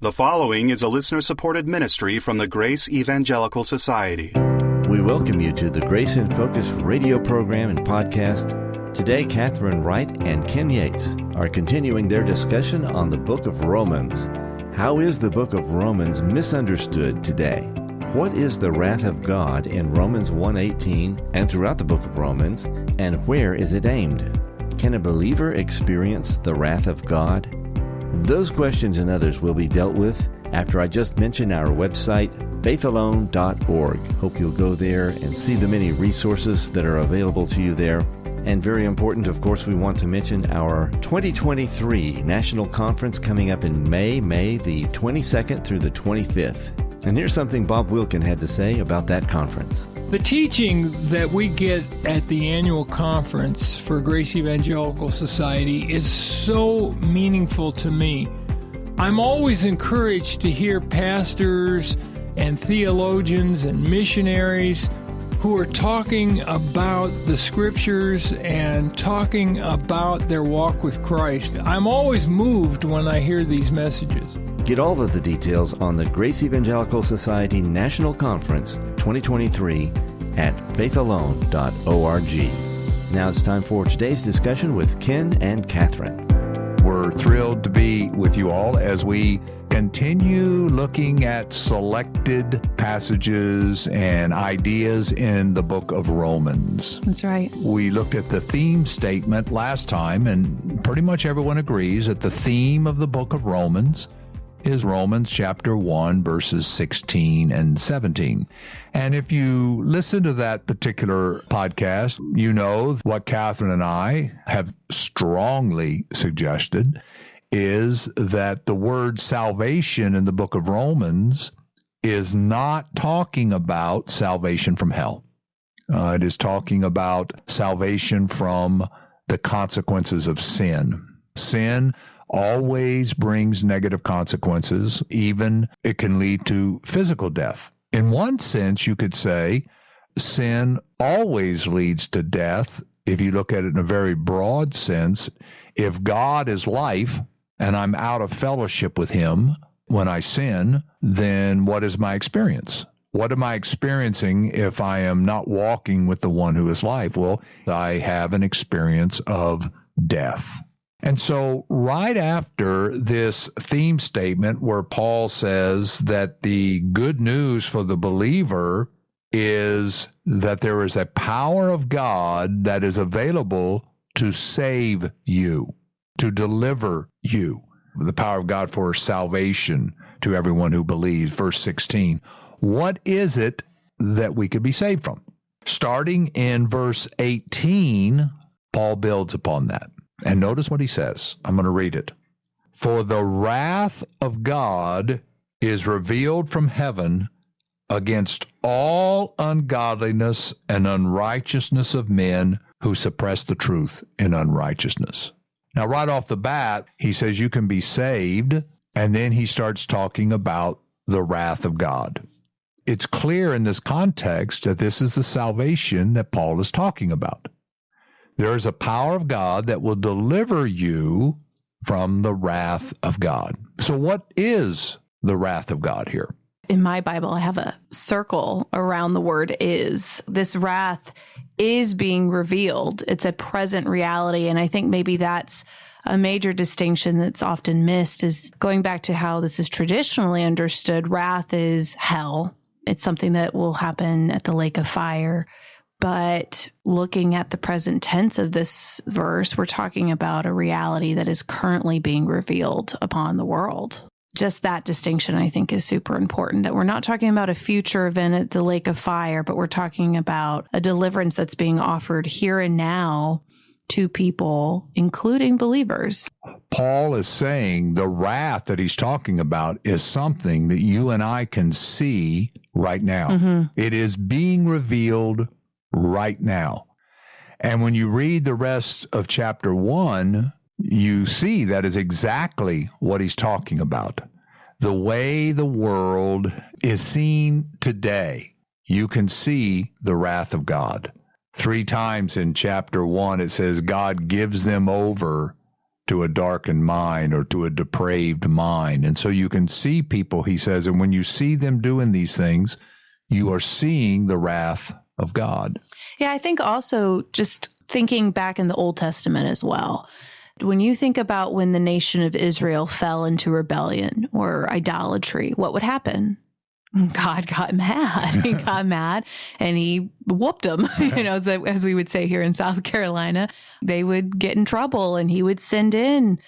The following is a listener-supported ministry from the Grace Evangelical Society. We welcome you to the Grace in Focus radio program and podcast. Today, Kathryn Wright and Ken Yates are continuing their discussion on the book of Romans. How is the book of Romans misunderstood today? What is the wrath of God in Romans 1:18 and throughout the book of Romans, and where is it aimed? Can a believer experience the wrath of God? Those questions and others will be dealt with after I just mentioned our website, faithalone.org. Hope you'll go there and see the many resources that are available to you there. And very important, of course, we want to mention our 2023 National Conference coming up in May the 22nd through the 25th. And here's something Bob Wilkin had to say about that conference. The teaching that we get at the annual conference for Grace Evangelical Society is so meaningful to me. I'm always encouraged to hear pastors and theologians and missionaries who are talking about the scriptures and talking about their walk with Christ. I'm always moved when I hear these messages. Get all of the details on the Grace Evangelical Society National Conference 2023 at faithalone.org. Now it's time for today's discussion with Ken and Kathryn. We're thrilled to be with you all as we continue looking at selected passages and ideas in the book of Romans. That's right. We looked at the theme statement last time, and pretty much everyone agrees that the theme of the book of Romans is Romans chapter 1, verses 16 and 17. And if you listen to that particular podcast, you know what Kathryn and I have strongly suggested is that the word salvation in the book of Romans is not talking about salvation from hell. It is talking about salvation from the consequences of sin. Sin always brings negative consequences. Even it can lead to physical death. In one sense, you could say sin always leads to death. If you look at it in a very broad sense, if God is life and I'm out of fellowship with him when I sin, then what is my experience? What am I experiencing if I am not walking with the one who is life? Well, I have an experience of death. And so right after this theme statement where Paul says that the good news for the believer is that there is a power of God that is available to save you, to deliver you, the power of God for salvation to everyone who believes. Verse 16, what is it that we could be saved from? Starting in verse 18, Paul builds upon that. And notice what he says. I'm going to read it. For the wrath of God is revealed from heaven against all ungodliness and unrighteousness of men who suppress the truth in unrighteousness. Now, right off the bat, he says you can be saved, and then he starts talking about the wrath of God. It's clear in this context that this is the salvation that Paul is talking about. There is a power of God that will deliver you from the wrath of God. So what is the wrath of God here? In my Bible, I have a circle around the word is. This wrath is being revealed. It's a present reality. And I think maybe that's a major distinction that's often missed, is going back to how this is traditionally understood. Wrath is hell. It's something that will happen at the lake of fire. But looking at the present tense of this verse, we're talking about a reality that is currently being revealed upon the world. Just that distinction, I think, is super important, that we're not talking about a future event at the lake of fire, but we're talking about a deliverance that's being offered here and now to people, including believers. Paul is saying the wrath that he's talking about is something that you and I can see right now. Mm-hmm. It is being revealed right now. And when you read the rest of chapter 1, you see that is exactly what he's talking about. The way the world is seen today, you can see the wrath of God. 3 times in chapter 1, it says God gives them over to a darkened mind or to a depraved mind. And so you can see people, he says, and when you see them doing these things, you are seeing the wrath of God. Yeah, I think also just thinking back in the Old Testament as well, when you think about when the nation of Israel fell into rebellion or idolatry, what would happen? God got mad. He got mad and he whooped them, as we would say here in South Carolina. They would get in trouble and he would send in,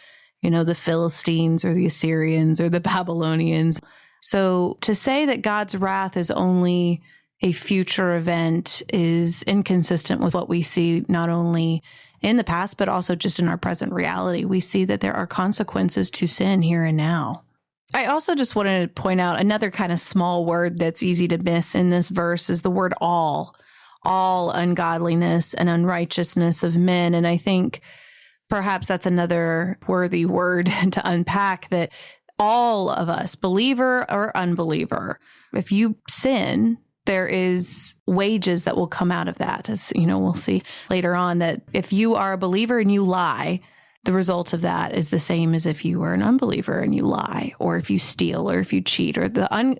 the Philistines or the Assyrians or the Babylonians. So to say that God's wrath is only a future event is inconsistent with what we see not only in the past, but also just in our present reality. We see that there are consequences to sin here and now. I also just wanted to point out another kind of small word that's easy to miss in this verse is the word all ungodliness and unrighteousness of men. And I think perhaps that's another worthy word to unpack, that all of us, believer or unbeliever, if you sin, there is wages that will come out of that. As we'll see later on that if you are a believer and you lie, the result of that is the same as if you were an unbeliever and you lie, or if you steal, or if you cheat, or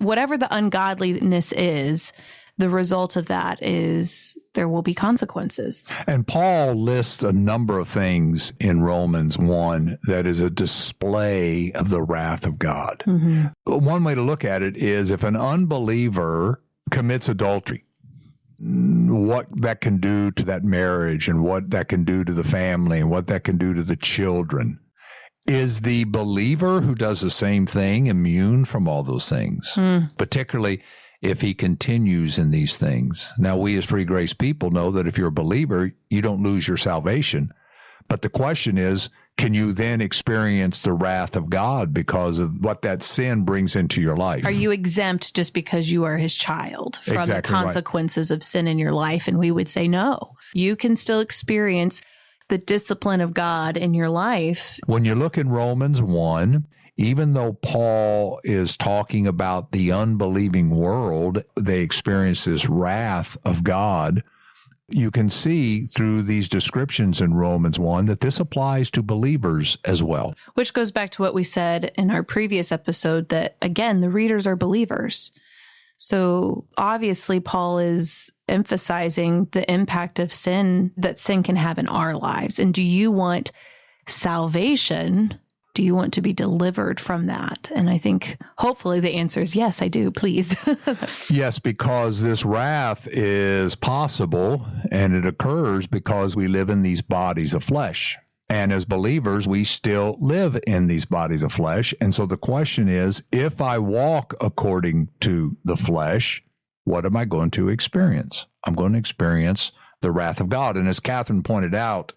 whatever the ungodliness is, the result of that is there will be consequences. And Paul lists a number of things in Romans 1 that is a display of the wrath of God. Mm-hmm. One way to look at it is if an unbeliever commits adultery, what that can do to that marriage and what that can do to the family and what that can do to the children. Is the believer who does the same thing immune from all those things, particularly if he continues in these things? Now, we as free grace people know that if you're a believer, you don't lose your salvation. But the question is, can you then experience the wrath of God because of what that sin brings into your life? Are you exempt just because you are his child from the consequences of sin in your life? And we would say no. You can still experience the discipline of God in your life. When you look in Romans 1, even though Paul is talking about the unbelieving world, they experience this wrath of God. You can see through these descriptions in Romans 1 that this applies to believers as well. Which goes back to what we said in our previous episode that, again, the readers are believers. So obviously, Paul is emphasizing the impact of sin that sin can have in our lives. And do you want salvation? Do you want to be delivered from that? And I think hopefully the answer is yes, I do. Please. Yes, because this wrath is possible and it occurs because we live in these bodies of flesh. And as believers, we still live in these bodies of flesh. And so the question is, if I walk according to the flesh, what am I going to experience? I'm going to experience the wrath of God. And as Kathryn pointed out,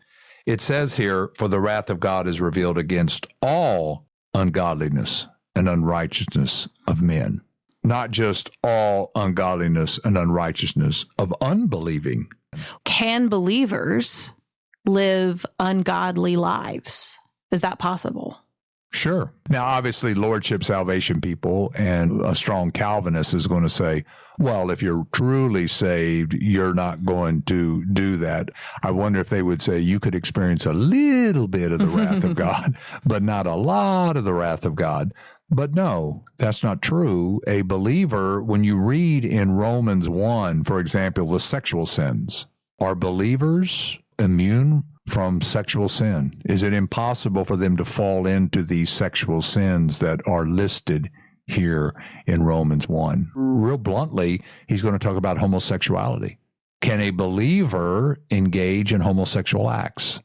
it says here, for the wrath of God is revealed against all ungodliness and unrighteousness of men. Not just all ungodliness and unrighteousness of unbelieving. Can believers live ungodly lives? Is that possible? Sure. Now, obviously, Lordship Salvation people and a strong Calvinist is going to say, well, if you're truly saved, you're not going to do that. I wonder if they would say you could experience a little bit of the wrath of God, but not a lot of the wrath of God. But no, that's not true. A believer, when you read in Romans 1, for example, the sexual sins, are believers immune from sexual sin? Is it impossible for them to fall into these sexual sins that are listed here in Romans 1? Real bluntly, he's going to talk about homosexuality. Can a believer engage in homosexual acts?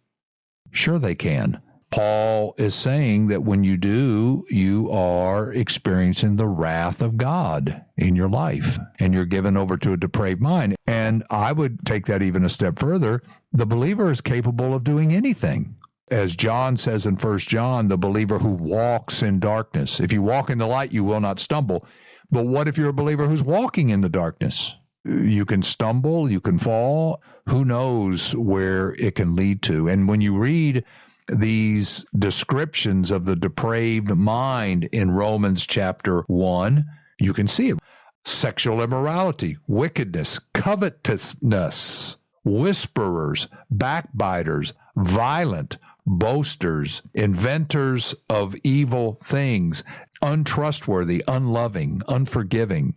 Sure they can. Paul is saying that when you do, you are experiencing the wrath of God in your life, and you're given over to a depraved mind. And I would take that even a step further. The believer is capable of doing anything. As John says in 1 John, the believer who walks in darkness. If you walk in the light, you will not stumble. But what if you're a believer who's walking in the darkness? You can stumble, you can fall. Who knows where it can lead to? And when you read these descriptions of the depraved mind in Romans chapter 1, you can see it. Sexual immorality, wickedness, covetousness, whisperers, backbiters, violent, boasters, inventors of evil things, untrustworthy, unloving, unforgiving.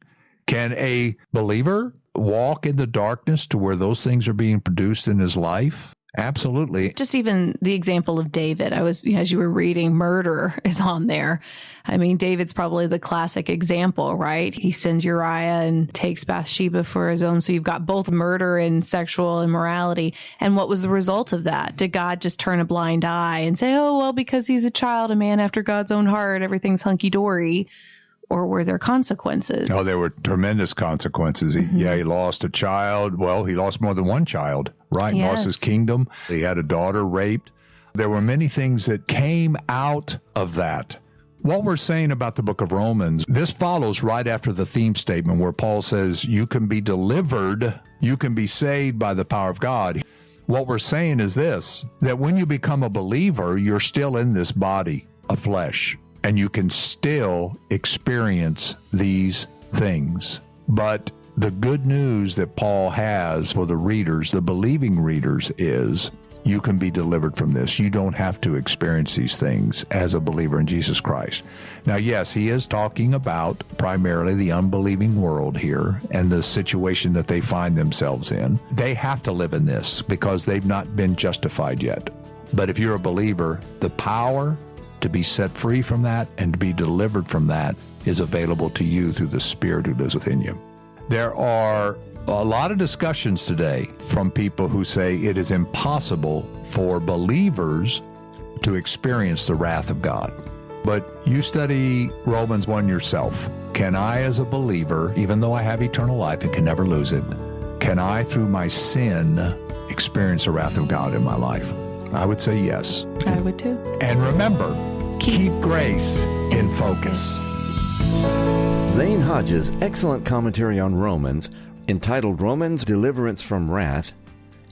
Can a believer walk in the darkness to where those things are being produced in his life? Absolutely. Just even the example of David, as you were reading, murder is on there. I mean, David's probably the classic example, right? He sends Uriah and takes Bathsheba for his own. So you've got both murder and sexual immorality. And what was the result of that? Did God just turn a blind eye and say, oh, well, because he's a child, a man after God's own heart, everything's hunky-dory? Or were there consequences? Oh, there were tremendous consequences. He lost a child. Well, he lost more than one child, right? Yes. Lost his kingdom. He had a daughter raped. There were many things that came out of that. What we're saying about the book of Romans, this follows right after the theme statement where Paul says, you can be delivered, you can be saved by the power of God. What we're saying is this, that when you become a believer, you're still in this body of flesh. And you can still experience these things. But the good news that Paul has for the readers, the believing readers, is you can be delivered from this. You don't have to experience these things as a believer in Jesus Christ. Now, yes, he is talking about primarily the unbelieving world here and the situation that they find themselves in. They have to live in this because they've not been justified yet. But if you're a believer, the power to be set free from that and to be delivered from that is available to you through the Spirit who lives within you. There are a lot of discussions today from people who say it is impossible for believers to experience the wrath of God. But you study Romans 1 yourself. Can I, as a believer, even though I have eternal life and can never lose it, can I, through my sin, experience the wrath of God in my life? I would say yes. I would too. And remember, keep grace in focus. Zane Hodges' excellent commentary on Romans, entitled Romans Deliverance from Wrath,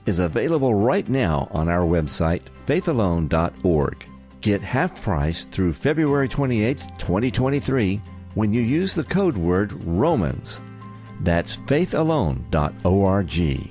is available right now on our website, faithalone.org. Get half price through February 28, 2023, when you use the code word Romans. That's faithalone.org.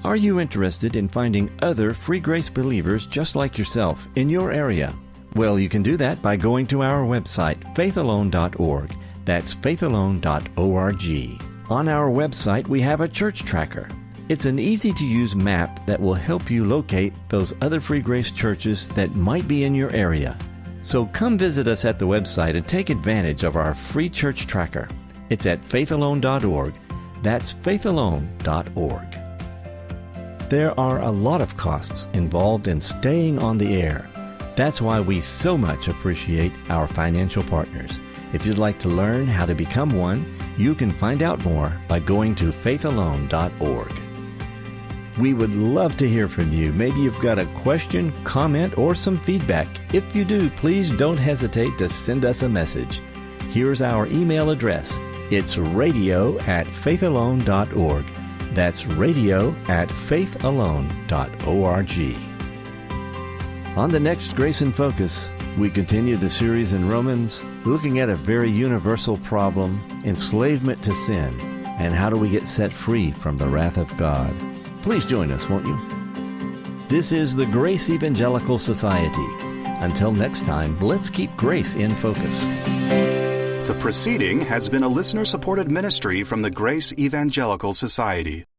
Are you interested in finding other free grace believers just like yourself in your area? Well, you can do that by going to our website, faithalone.org. That's faithalone.org. On our website, we have a church tracker. It's an easy-to-use map that will help you locate those other free grace churches that might be in your area. So come visit us at the website and take advantage of our free church tracker. It's at faithalone.org. That's faithalone.org. There are a lot of costs involved in staying on the air. That's why we so much appreciate our financial partners. If you'd like to learn how to become one, you can find out more by going to faithalone.org. We would love to hear from you. Maybe you've got a question, comment, or some feedback. If you do, please don't hesitate to send us a message. Here's our email address. It's radio@faithalone.org. That's radio@faithalone.org. On the next Grace in Focus, we continue the series in Romans, looking at a very universal problem, enslavement to sin, and how do we get set free from the wrath of God. Please join us, won't you? This is the Grace Evangelical Society. Until next time, let's keep grace in focus. The proceeding has been a listener-supported ministry from the Grace Evangelical Society.